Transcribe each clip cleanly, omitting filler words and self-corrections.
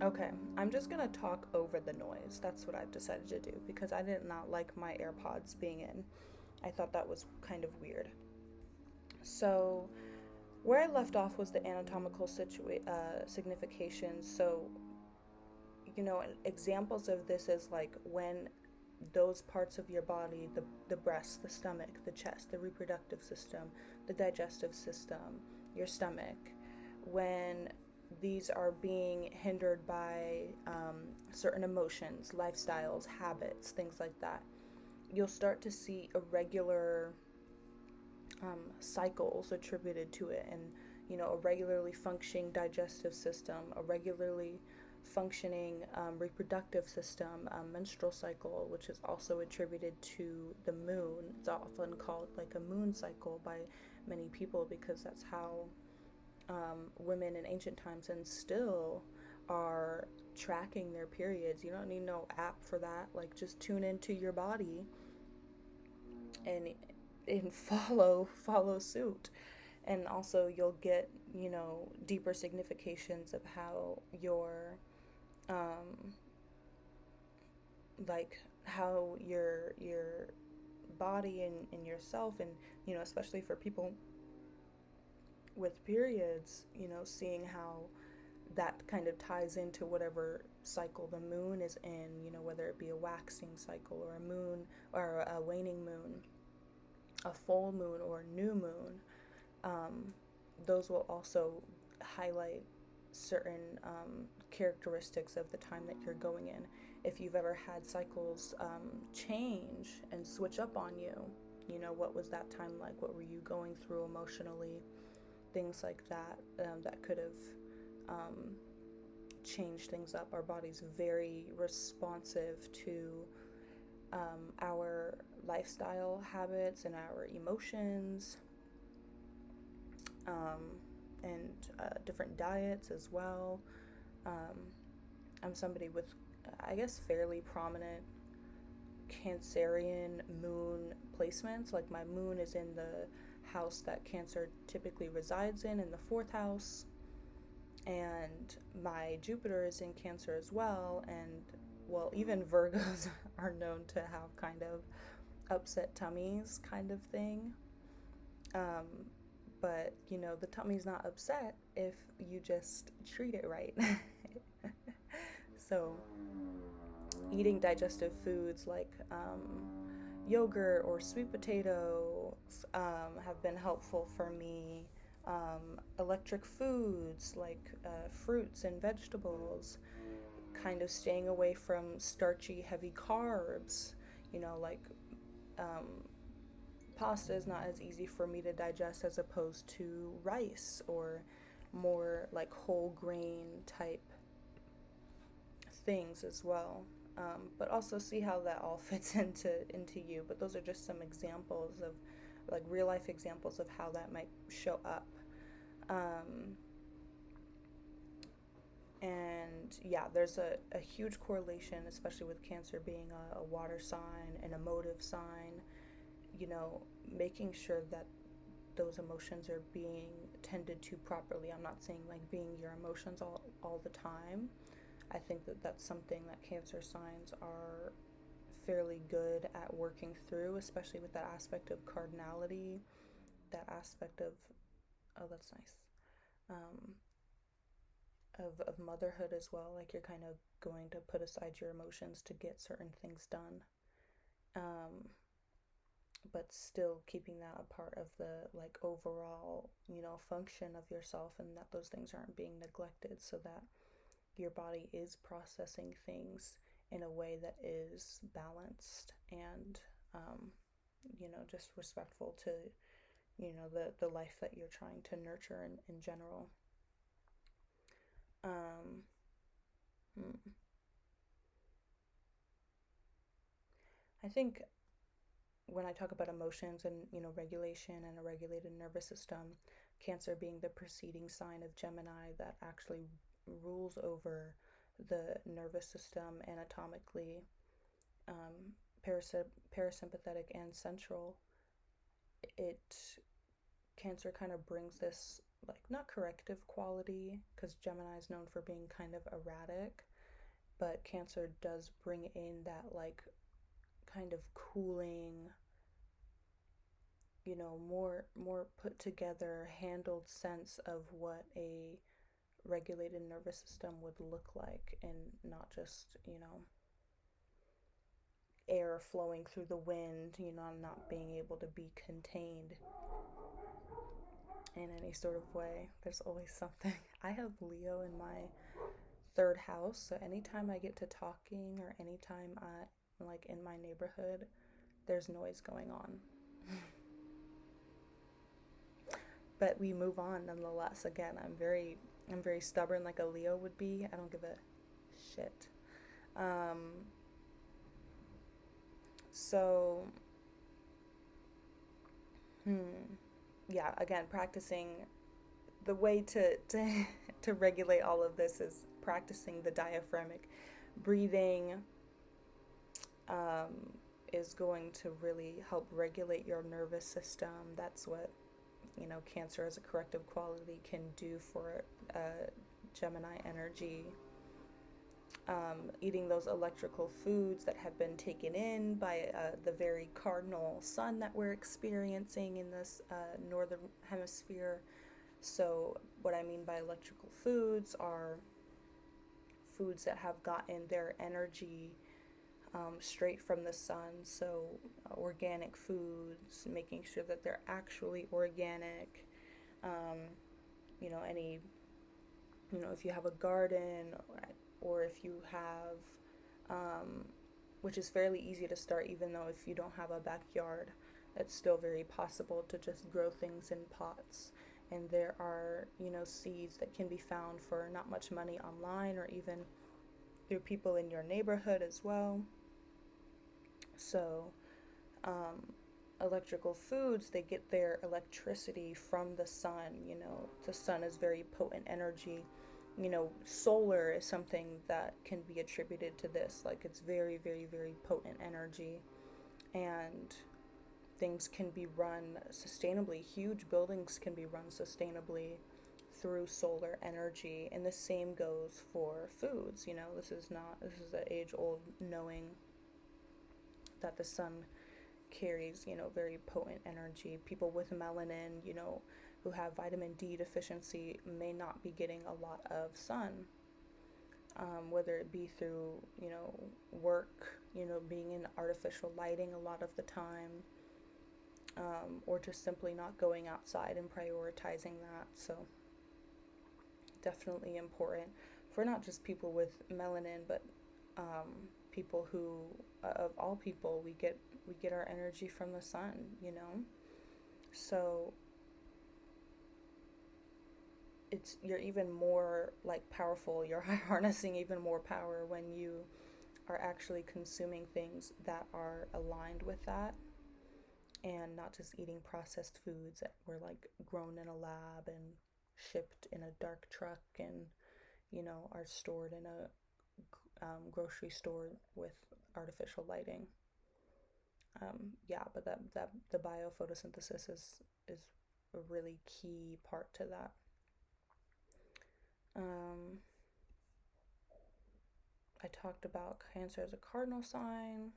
Okay, I'm just gonna talk over the noise. That's what I've decided to do because I did not like my AirPods being in. I thought that was kind of weird. So, where I left off was the anatomical signification. So, examples of this is like when those parts of your body, the breast, the stomach, the chest, the reproductive system, the digestive system, your stomach, when these are being hindered by certain emotions, lifestyles, habits, things like that, you'll start to see irregular cycles attributed to it, and a regularly functioning digestive system, a regularly functioning reproductive system, menstrual cycle, which is also attributed to the moon. It's often called like a moon cycle by many people because that's how women in ancient times and still are tracking their periods. You don't need no app for that. Like, just tune into your body and follow suit. And also you'll get deeper significations of how your um like how your body and yourself, and especially for people with periods, seeing how that kind of ties into whatever cycle the moon is in, whether it be a waxing cycle or a moon or a waning moon, a full moon or a new moon. um, those will also highlight certain characteristics of the time that you're going in. If you've ever had cycles change and switch up on you, what was that time like? What were you going through emotionally? Things like that, that could have um, changed things up. Our body's very responsive to our lifestyle habits and our emotions, um, and different diets as well. Um, I'm somebody with, I guess, fairly prominent Cancerian moon placements. Like, my moon is in the house that Cancer typically resides in the fourth house, and my Jupiter is in Cancer as well. And well, even Virgos are known to have kind of upset tummies, kind of thing. Um, but the tummy's not upset if you just treat it right. So, eating digestive foods like yogurt or sweet potato have been helpful for me. Electric foods like fruits and vegetables, kind of staying away from starchy, heavy carbs, like um, pasta is not as easy for me to digest as opposed to rice or more like whole grain type things as well. But also see how that all fits into you. But those are just some examples of, like, real life examples of how that might show up. Um, and yeah, there's a huge correlation, especially with Cancer being a water sign, an emotive sign, making sure that those emotions are being tended to properly. I'm not saying like being your emotions all the time. I think that that's something that Cancer signs are fairly good at working through, especially with that aspect of cardinality, that aspect of, oh, that's nice, um, of motherhood as well. Like, you're kind of going to put aside your emotions to get certain things done. Um, but still keeping that a part of the like overall function of yourself, and that those things aren't being neglected, so that your body is processing things in a way that is balanced and just respectful to the life that you're trying to nurture in general. um hmm. I think when I talk about emotions and regulation and a regulated nervous system, Cancer being the preceding sign of Gemini that actually rules over the nervous system anatomically, um, parasympathetic and central, it Cancer kind of brings this like not corrective quality, because Gemini is known for being kind of erratic, but Cancer does bring in that like kind of cooling, more put together, handled sense of what a regulated nervous system would look like, and not just, air flowing through the wind, not being able to be contained in any sort of way. There's always something. I have Leo in my third house, so anytime I get to talking or anytime I like in my neighborhood, there's noise going on. But we move on nonetheless. Again, I'm very stubborn like a Leo would be. I don't give a shit. Um so hmm yeah, again, practicing the way to to regulate all of this is practicing the diaphragmic breathing, um, is going to really help regulate your nervous system. That's what, Cancer as a corrective quality can do for Gemini energy. Eating those electrical foods that have been taken in by the very cardinal sun that we're experiencing in this northern hemisphere. So, what I mean by electrical foods are foods that have gotten their energy straight from the sun. So, organic foods, making sure that they're actually organic. Um, any, if you have a garden, or if you have, um, which is fairly easy to start, even though if you don't have a backyard, it's still very possible to just grow things in pots. And there are, seeds that can be found for not much money online, or even through people in your neighborhood as well. So, um, electrical foods, they get their electricity from the sun. The sun is very potent energy. Solar is something that can be attributed to this. Like, it's very, very, very potent energy. And things can be run sustainably. Huge buildings can be run sustainably through solar energy. And the same goes for foods. This is an age old knowing that the sun carries, very potent energy. People with melanin, who have vitamin D deficiency may not be getting a lot of sun, whether it be through, work, being in artificial lighting a lot of the time, or just simply not going outside and prioritizing that. So, definitely important for not just people with melanin, but people who, of all people, we get our energy from the sun. So you're even more like powerful. You're harnessing even more power when you are actually consuming things that are aligned with that, and not just eating processed foods that were like grown in a lab and shipped in a dark truck and are stored in a grocery store with artificial lighting. Yeah, but that the biophotosynthesis is a really key part to that. Um, I talked about Cancer as a cardinal sign,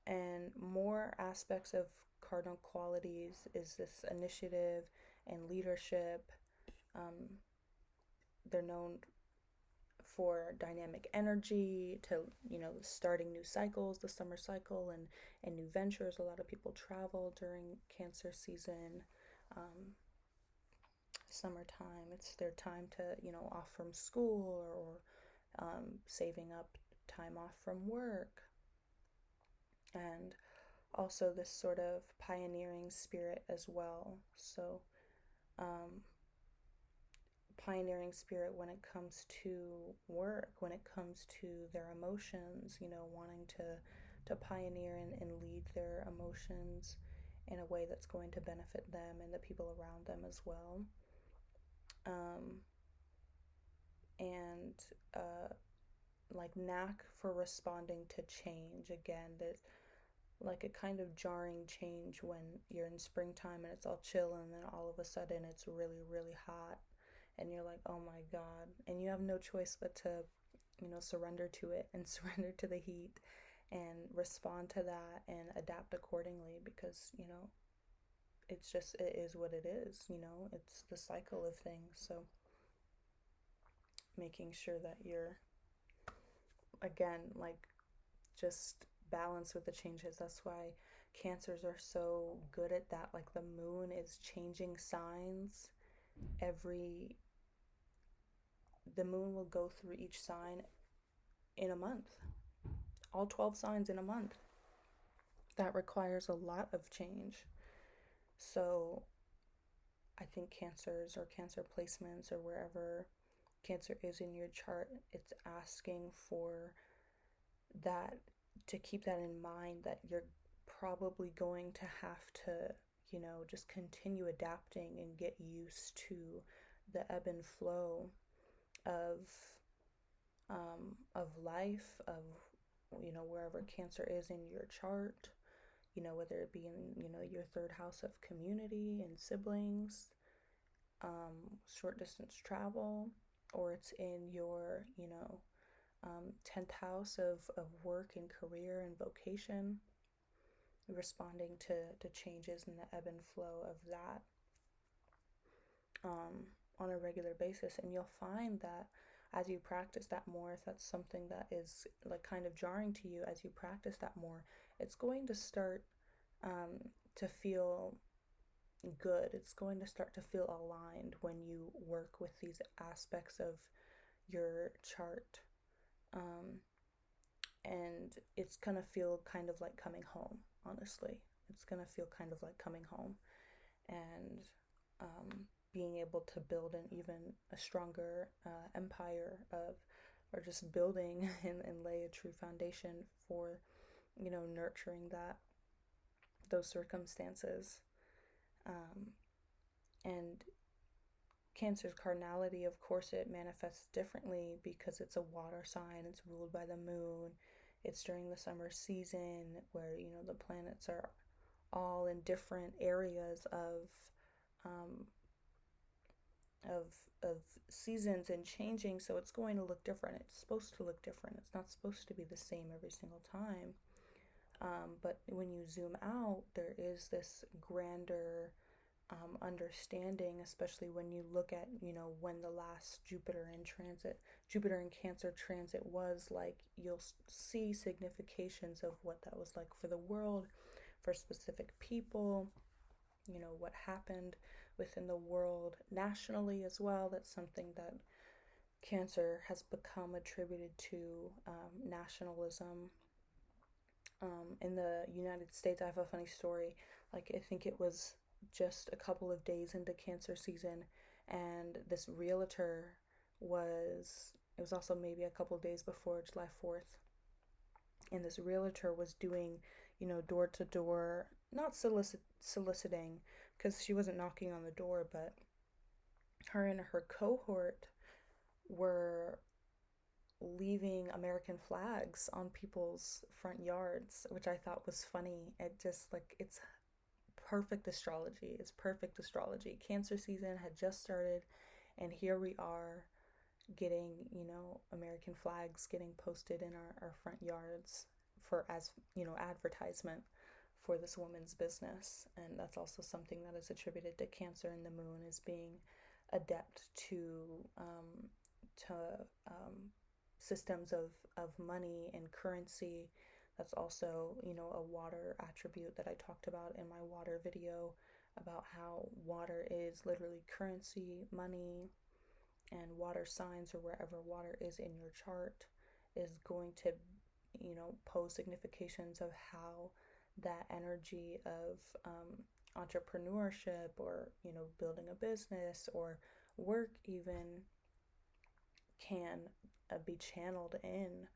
and more aspects of cardinal qualities is this initiative and leadership. Um, they're known for dynamic energy, to starting new cycles, the summer cycle, and new ventures. A lot of people travel during Cancer season. Summertime, it's their time to off from school, or saving up time off from work. And also this sort of pioneering spirit as well. So, um, pioneering spirit when it comes to work, when it comes to their emotions, wanting to pioneer and lead their emotions in a way that's going to benefit them and the people around them as well. Um, and like knack for responding to change. Again, there's like a kind of jarring change when you're in springtime and it's all chill, and then all of a sudden it's really, really hot, and you're like, oh my God. And you have no choice but to, surrender to it and surrender to the heat and respond to that and adapt accordingly because, it's just, it is what it is, it's the cycle of things. So making sure that you're, again, like, just balance with the changes. That's why cancers are so good at that. Like the moon is changing signs every, the moon will go through each sign in a month, all 12 signs in a month. That requires a lot of change. So I think cancers or cancer placements or wherever cancer is in your chart, it's asking for that, to keep that in mind, that you're probably going to have to, just continue adapting and get used to the ebb and flow of life, of, wherever cancer is in your chart, whether it be in, your third house of community and siblings, short distance travel, or it's in your, 10th house of work and career and vocation, responding to changes in the ebb and flow of that, on a regular basis. And you'll find that as you practice that more, if that's something that is like kind of jarring to you, as you practice that more, it's going to start, to feel good. It's going to start to feel aligned when you work with these aspects of your chart. Um, and it's gonna feel kind of like coming home, honestly. It's gonna feel kind of like coming home, and being able to build an even a stronger empire of, or just building and lay a true foundation for, nurturing those circumstances. Um, and Cancer's cardinality, of course, it manifests differently because it's a water sign, it's ruled by the moon, it's during the summer season where, the planets are all in different areas um, of seasons and changing, so it's going to look different. It's supposed to look different. It's not supposed to be the same every single time. But when you zoom out, there is this grander understanding, especially when you look at, when the last Jupiter in Cancer transit was like, you'll see significations of what that was like for the world, for specific people, what happened within the world nationally as well. That's something that Cancer has become attributed to, nationalism. In the United States, I have a funny story. Like, I think it was just a couple of days into Cancer season, and this realtor it was also maybe a couple of days before July 4th, and this realtor was doing, door to door, not soliciting, because she wasn't knocking on the door, but her and her cohort were leaving American flags on people's front yards, which I thought was funny. It just, like, it's perfect astrology. It's perfect astrology. Cancer season had just started, and here we are getting, American flags getting posted in our front yards for, as, advertisement for this woman's business. And that's also something that is attributed to Cancer, and the moon is being adept to systems of money and currency. That's also, a water attribute that I talked about in my water video, about how water is literally currency, money, and water signs, or wherever water is in your chart, is going to, pose significations of how that energy of, entrepreneurship, or, building a business or work even, can be channeled in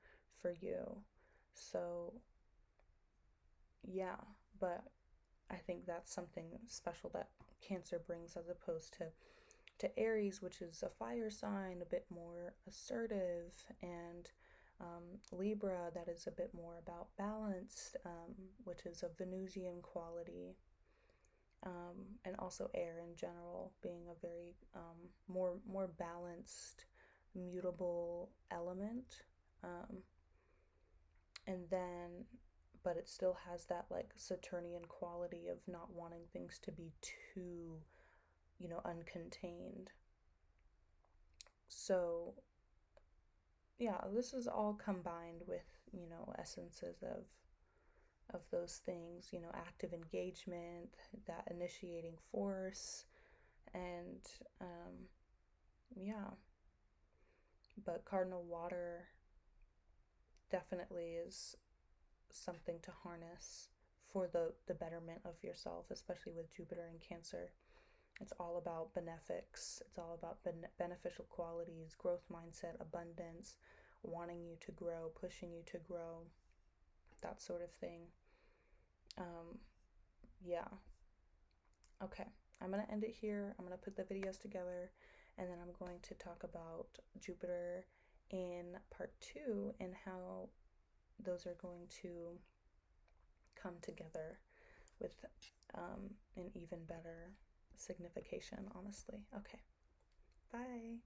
for you. So, yeah, but I think that's something special that Cancer brings, as opposed to Aries, which is a fire sign, a bit more assertive and, Libra, that is a bit more about balance, which is a Venusian quality, and also air in general being a very more balanced, mutable element. Um, and then, but it still has that like Saturnian quality of not wanting things to be too, uncontained. So yeah, this is all combined with, essences of those things, active engagement, that initiating force, and yeah. But cardinal water definitely is something to harness for the betterment of yourself, especially with Jupiter in Cancer. It's all about benefics, it's all about beneficial qualities, growth mindset, abundance, wanting you to grow, pushing you to grow, that sort of thing. Um, yeah. Okay. I'm going to end it here. I'm going to put the videos together, and then I'm going to talk about Jupiter in part two and how those are going to come together with an even better signification, honestly. Okay. Bye.